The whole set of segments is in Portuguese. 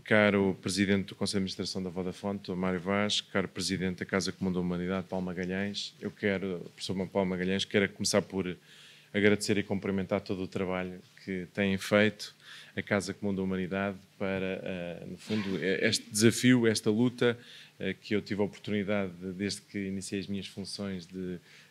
caro Presidente do Conselho de Administração da Vodafone, Dr. Mário Vaz, caro Presidente da Casa Comum da Humanidade, Paulo Magalhães, professor Paulo Magalhães, quero começar por agradecer e cumprimentar todo o trabalho que têm feito a Casa Comum da Humanidade para, no fundo, este desafio, esta luta que eu tive a oportunidade, desde que iniciei as minhas funções,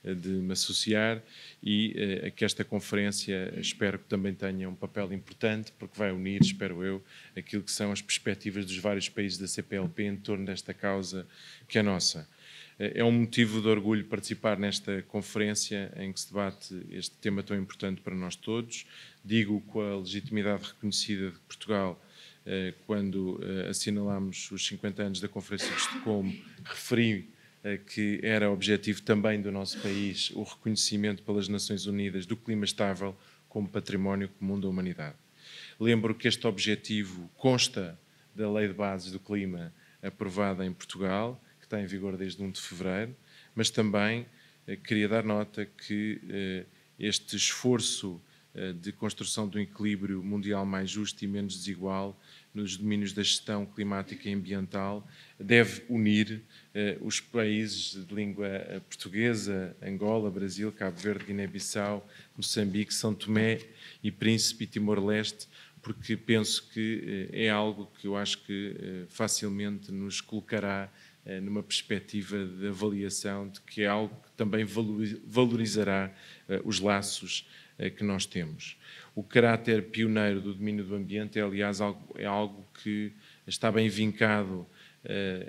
de me associar e que esta conferência espero que também tenha um papel importante, porque vai unir, espero eu, aquilo que são as perspectivas dos vários países da CPLP em torno desta causa que é nossa. É um motivo de orgulho participar nesta conferência em que se debate este tema tão importante para nós todos. Digo com a legitimidade reconhecida de Portugal, quando assinalámos os 50 anos da Conferência de Estocolmo, referi que era objetivo também do nosso país o reconhecimento pelas Nações Unidas do clima estável como património comum da humanidade. Lembro que este objetivo consta da Lei de Bases do Clima aprovada em Portugal, que está em vigor desde 1 de fevereiro, mas também queria dar nota que este esforço de construção de um equilíbrio mundial mais justo e menos desigual nos domínios da gestão climática e ambiental deve unir os países de língua portuguesa, Angola, Brasil, Cabo Verde, Guiné-Bissau, Moçambique, São Tomé e Príncipe e Timor-Leste, porque penso que é algo que eu acho que facilmente nos colocará numa perspectiva de avaliação de que é algo que também valorizará os laços que nós temos. O caráter pioneiro do domínio do ambiente é, aliás, algo que está bem vincado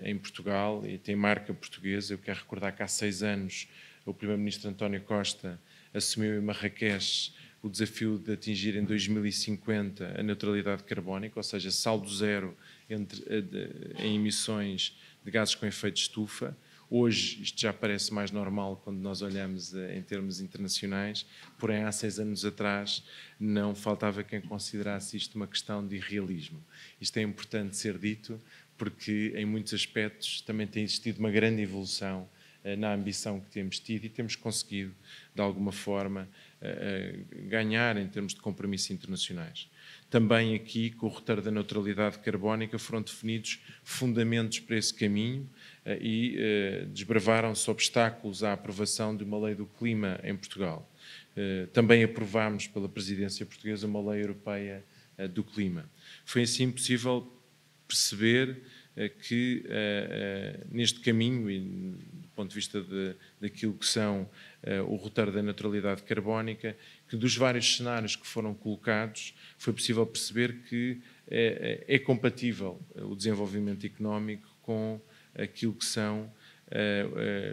em Portugal e tem marca portuguesa. Eu quero recordar que há 6 anos o Primeiro-Ministro António Costa assumiu em Marrakech o desafio de atingir em 2050 a neutralidade carbónica, ou seja, saldo zero em emissões de gases com efeito de estufa. Hoje isto já parece mais normal quando nós olhamos em termos internacionais, porém há 6 anos atrás não faltava quem considerasse isto uma questão de irrealismo. Isto é importante ser dito porque em muitos aspectos também tem existido uma grande evolução na ambição que temos tido e temos conseguido, de alguma forma, ganhar em termos de compromissos internacionais. Também aqui, com o roteiro da neutralidade carbónica, foram definidos fundamentos para esse caminho e desbravaram-se obstáculos à aprovação de uma lei do clima em Portugal. Também aprovámos pela presidência portuguesa uma lei europeia do clima. Foi assim possível perceber que neste caminho e do ponto de vista daquilo que são o roteiro da neutralidade carbónica, que dos vários cenários que foram colocados, foi possível perceber que é compatível o desenvolvimento económico com aquilo que são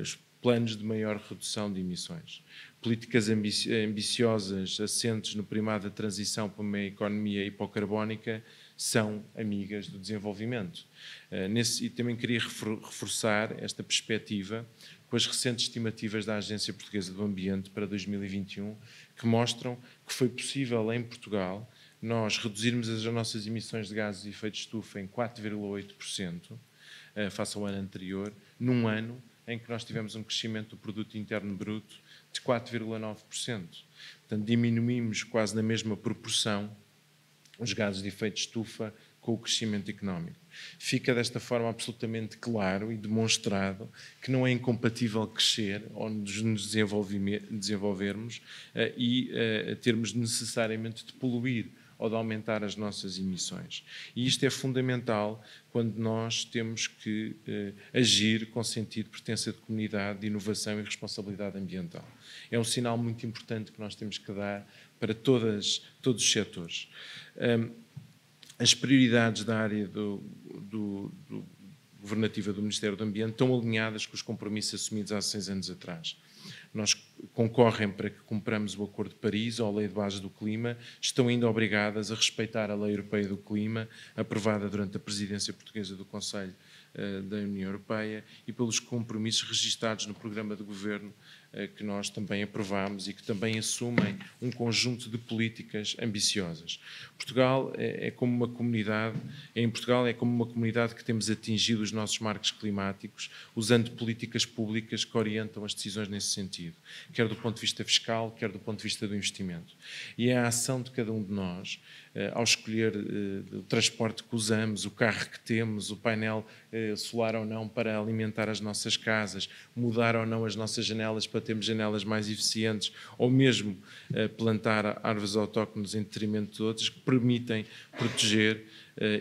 os planos de maior redução de emissões. Políticas ambiciosas, assentes no primado da transição para uma economia hipocarbónica, são amigas do desenvolvimento. E também queria reforçar esta perspectiva com as recentes estimativas da Agência Portuguesa do Ambiente para 2021, que mostram que foi possível em Portugal nós reduzirmos as nossas emissões de gases de efeito de estufa em 4,8% face ao ano anterior, num ano em que nós tivemos um crescimento do produto interno bruto de 4,9%. Portanto, diminuímos quase na mesma proporção os gases de efeito de estufa com o crescimento económico. Fica desta forma absolutamente claro e demonstrado que não é incompatível crescer ou nos desenvolvermos e termos necessariamente de poluir ou de aumentar as nossas emissões. E isto é fundamental quando nós temos que agir com sentido de pertença de comunidade, de inovação e responsabilidade ambiental. É um sinal muito importante que nós temos que dar para todos os setores. As prioridades da área governativa do Ministério do Ambiente estão alinhadas com os compromissos assumidos há 6 anos atrás. Nós concorrem para que cumpramos o Acordo de Paris ou a Lei de Bases do Clima, estão ainda obrigadas a respeitar a Lei Europeia do Clima, aprovada durante a presidência portuguesa do Conselho da União Europeia, e pelos compromissos registados no Programa de Governo que nós também aprovamos e que também assumem um conjunto de políticas ambiciosas. Portugal é como uma comunidade, em Portugal é como uma comunidade que temos atingido os nossos marcos climáticos usando políticas públicas que orientam as decisões nesse sentido, quer do ponto de vista fiscal, quer do ponto de vista do investimento. E é a ação de cada um de nós, ao escolher o transporte que usamos, o carro que temos, o painel solar ou não para alimentar as nossas casas, mudar ou não as nossas janelas para termos janelas mais eficientes, ou mesmo plantar árvores autóctones em detrimento de outras, que permitem proteger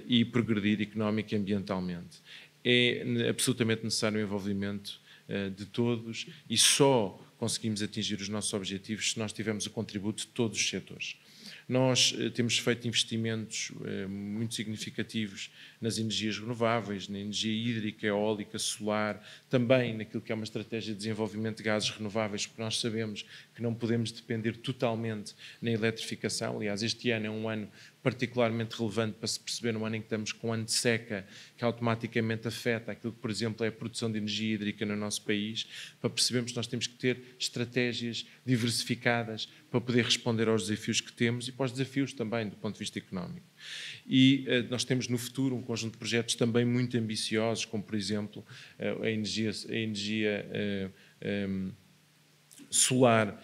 e progredir económica e ambientalmente. É absolutamente necessário o envolvimento de todos e só conseguimos atingir os nossos objetivos se nós tivermos o contributo de todos os setores. Nós temos feito investimentos muito significativos nas energias renováveis, na energia hídrica, eólica, solar, também naquilo que é uma estratégia de desenvolvimento de gases renováveis, porque nós sabemos que não podemos depender totalmente na eletrificação. Aliás, este ano é um ano particularmente relevante para se perceber, no ano em que estamos com um ano de seca, que automaticamente afeta aquilo que, por exemplo, é a produção de energia hídrica no nosso país, para percebermos que nós temos que ter estratégias diversificadas para poder responder aos desafios que temos e para os desafios também do ponto de vista económico. E nós temos no futuro um conjunto de projetos também muito ambiciosos, como, por exemplo, a energia solar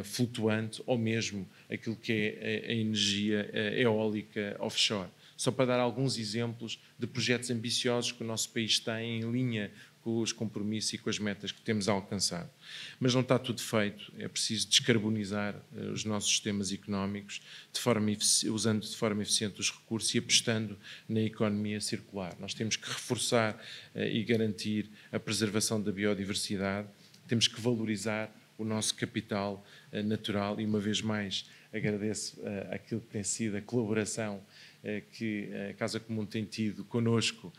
flutuante ou mesmo aquilo que é a energia eólica offshore. Só para dar alguns exemplos de projetos ambiciosos que o nosso país tem em linha com os compromissos e com as metas que temos alcançado. Mas não está tudo feito, é preciso descarbonizar os nossos sistemas económicos usando de forma eficiente os recursos e apostando na economia circular. Nós temos que reforçar e garantir a preservação da biodiversidade, temos que valorizar o nosso capital natural e, uma vez mais, agradeço aquilo que tem sido a colaboração que a Casa Comum tem tido connosco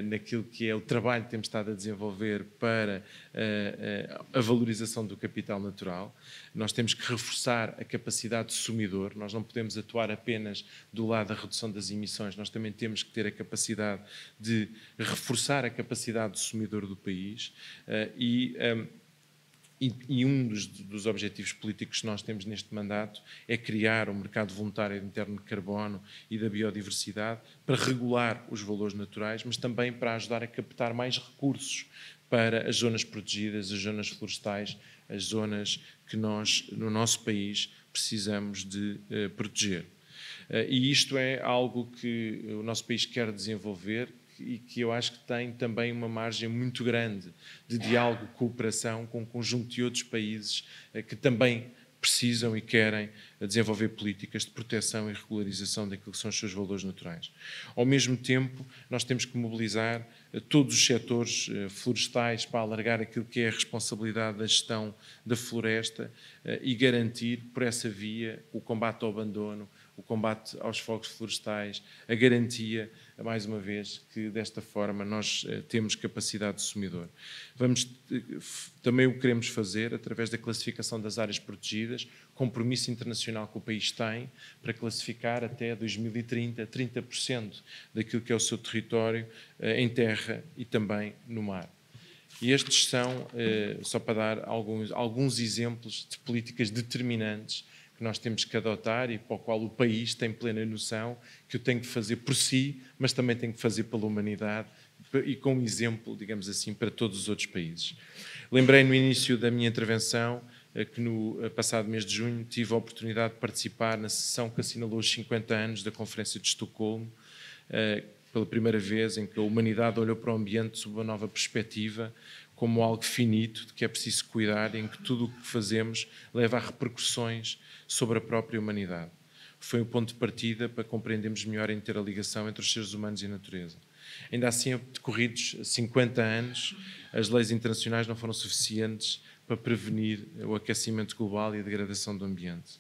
naquilo que é o trabalho que temos estado a desenvolver para a valorização do capital natural. Nós temos que reforçar a capacidade de consumidor, nós não podemos atuar apenas do lado da redução das emissões, nós também temos que ter a capacidade de reforçar a capacidade de consumidor do país e um dos objetivos políticos que nós temos neste mandato é criar um mercado voluntário interno de carbono e da biodiversidade para regular os valores naturais, mas também para ajudar a captar mais recursos para as zonas protegidas, as zonas florestais, as zonas que nós, no nosso país, precisamos de proteger. E isto é algo que o nosso país quer desenvolver e que eu acho que tem também uma margem muito grande de diálogo, cooperação com um conjunto de outros países que também precisam e querem desenvolver políticas de proteção e regularização daquilo que são os seus valores naturais. Ao mesmo tempo, nós temos que mobilizar todos os setores florestais para alargar aquilo que é a responsabilidade da gestão da floresta e garantir, por essa via, o combate ao abandono, o combate aos fogos florestais, a garantia, mais uma vez, que desta forma nós temos capacidade de consumidor. Também o queremos fazer através da classificação das áreas protegidas, compromisso internacional que o país tem para classificar até 2030 30% daquilo que é o seu território em terra e também no mar. E estes são, só para dar alguns exemplos de políticas determinantes que nós temos que adotar e para o qual o país tem plena noção que o tem que fazer por si, mas também tem que fazer pela humanidade e com exemplo, digamos assim, para todos os outros países. Lembrei no início da minha intervenção que no passado mês de junho tive a oportunidade de participar na sessão que assinalou os 50 anos da Conferência de Estocolmo, pela primeira vez em que a humanidade olhou para o ambiente sob uma nova perspectiva, como algo finito, de que é preciso cuidar, em que tudo o que fazemos leva a repercussões sobre a própria humanidade. Foi um ponto de partida para compreendermos melhor a interligação entre os seres humanos e a natureza. Ainda assim, decorridos 50 anos, as leis internacionais não foram suficientes para prevenir o aquecimento global e a degradação do ambiente.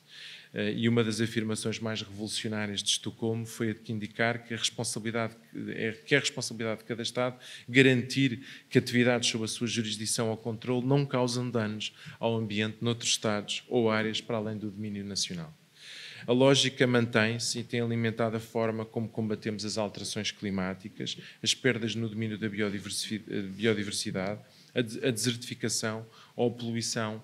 E uma das afirmações mais revolucionárias de Estocolmo foi a de que indicar que é responsabilidade de cada Estado garantir que atividades sob a sua jurisdição ou controle não causam danos ao ambiente noutros Estados ou áreas para além do domínio nacional. A lógica mantém-se e tem alimentado a forma como combatemos as alterações climáticas, as perdas no domínio da biodiversidade, a desertificação ou a poluição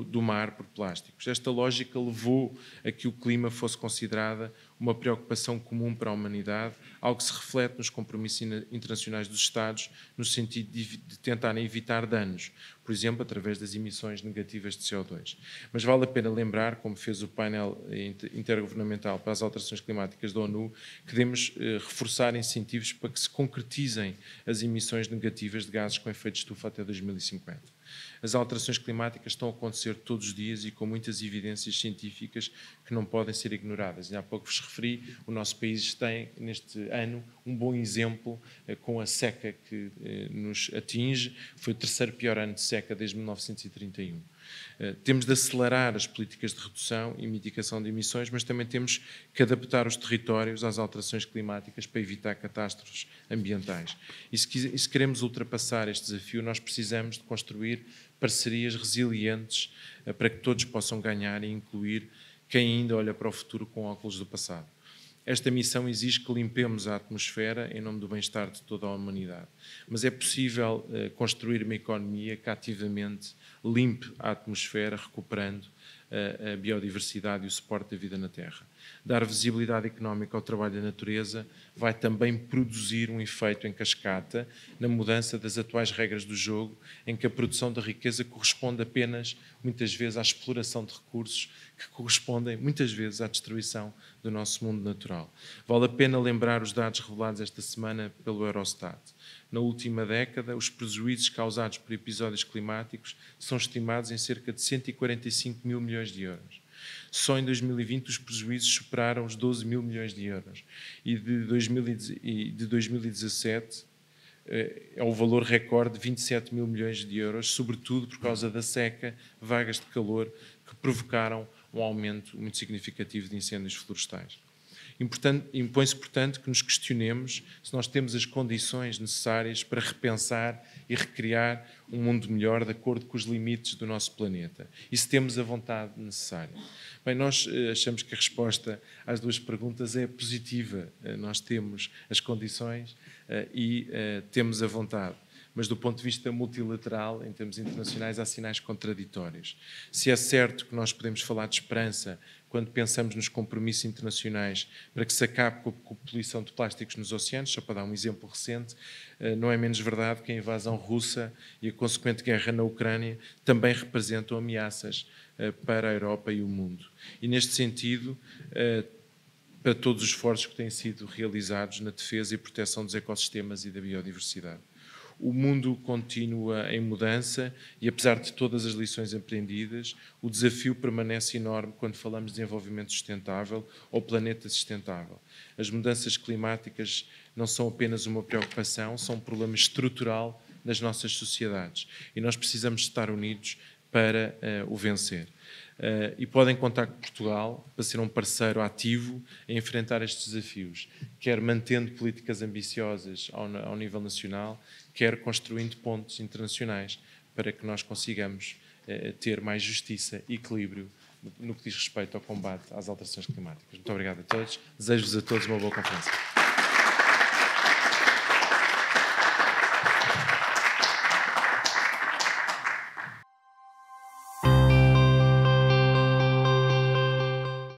do mar por plásticos. Esta lógica levou a que o clima fosse considerada uma preocupação comum para a humanidade, algo que se reflete nos compromissos internacionais dos Estados, no sentido de tentarem evitar danos, por exemplo, através das emissões negativas de CO2. Mas vale a pena lembrar, como fez o painel intergovernamental para as alterações climáticas da ONU, que devemos reforçar incentivos para que se concretizem as emissões negativas de gases com efeito de estufa até 2050. As alterações climáticas estão a acontecer todos os dias e com muitas evidências científicas que não podem ser ignoradas. E há pouco vos referi, o nosso país tem, neste ano, um bom exemplo com a seca que nos atinge. Foi o terceiro pior ano de seca desde 1931. Temos de acelerar as políticas de redução e mitigação de emissões, mas também temos que adaptar os territórios às alterações climáticas para evitar catástrofes ambientais. E se queremos ultrapassar este desafio, nós precisamos de construir parcerias resilientes para que todos possam ganhar e incluir quem ainda olha para o futuro com óculos do passado. Esta missão exige que limpemos a atmosfera em nome do bem-estar de toda a humanidade. Mas é possível construir uma economia que ativamente limpe a atmosfera, recuperando a biodiversidade e o suporte da vida na Terra. Dar visibilidade económica ao trabalho da natureza vai também produzir um efeito em cascata na mudança das atuais regras do jogo, em que a produção da riqueza corresponde apenas, muitas vezes, à exploração de recursos que correspondem, muitas vezes, à destruição do nosso mundo natural. Vale a pena lembrar os dados revelados esta semana pelo Eurostat. Na última década, os prejuízos causados por episódios climáticos são estimados em cerca de 145 mil milhões de euros. Só em 2020 os prejuízos superaram os 12 mil milhões de euros. E de 2017 é o valor recorde de 27 mil milhões de euros, sobretudo por causa da seca, vagas de calor que provocaram um aumento muito significativo de incêndios florestais. Impõe-se, portanto, que nos questionemos se nós temos as condições necessárias para repensar e recriar um mundo melhor de acordo com os limites do nosso planeta e se temos a vontade necessária. Bem, nós achamos que a resposta às duas perguntas é positiva. Nós temos as condições e temos a vontade. Mas do ponto de vista multilateral, em termos internacionais, há sinais contraditórios. Se é certo que nós podemos falar de esperança quando pensamos nos compromissos internacionais para que se acabe com a poluição de plásticos nos oceanos, só para dar um exemplo recente, não é menos verdade que a invasão russa e a consequente guerra na Ucrânia também representam ameaças para a Europa e o mundo. E neste sentido, para todos os esforços que têm sido realizados na defesa e proteção dos ecossistemas e da biodiversidade. O mundo continua em mudança e, apesar de todas as lições aprendidas, o desafio permanece enorme quando falamos de desenvolvimento sustentável ou planeta sustentável. As mudanças climáticas não são apenas uma preocupação, são um problema estrutural das nossas sociedades e nós precisamos estar unidos para o vencer. E podem contar com Portugal para ser um parceiro ativo em enfrentar estes desafios, quer mantendo políticas ambiciosas ao nível nacional, quer construindo pontos internacionais para que nós consigamos ter mais justiça e equilíbrio no que diz respeito ao combate às alterações climáticas. Muito obrigado a todos. Desejo-vos a todos uma boa conferência.